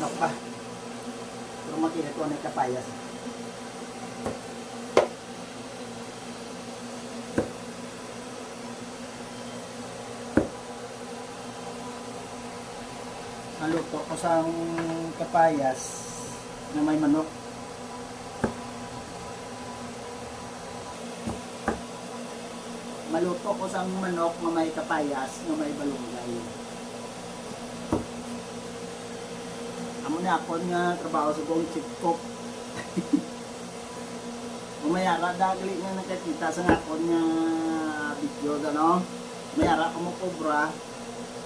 manok pa. Pero makinit ko na kapayas. Naluto ko sa kapayas na may manok. Maluto ko sa manok na may kapayas na may balunggay. Amo na ako nga trabaho sa buong chipkop. Umayara dagli nga nakakita sa akon nga video gano. Mayara ko mo cobra.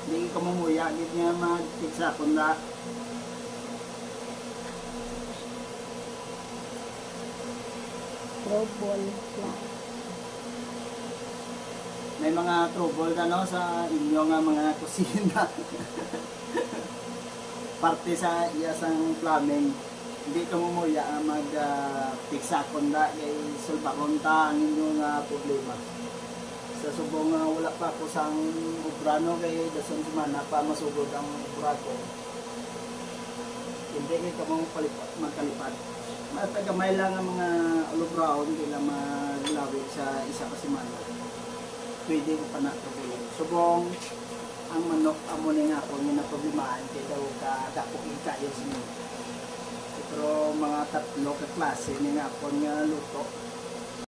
Hindi ko mamuya gid nga mag-fix akon na. Trouble lang. May mga trouble gano sa inyo nga mga kusina. Parte sa iyasang plumbing. Hindi ka mamuya mag-fix akon na kay sulbakon ta ang inyong problema. Sa subong wala pa ako sang ubrano kay dason semana pa masugod ang ubra ko. Hindi ka mong magkalipat. Matagamay lang ang mga ulubraon kaya maglawi sa isa ka semana. Pwede ko pa natuloy. Subong ang manok amo ni nga ako nga problemahan kay daw ka dako kayo sa inyo. Pero mga tatlo ka klase ni nga ako nga luto.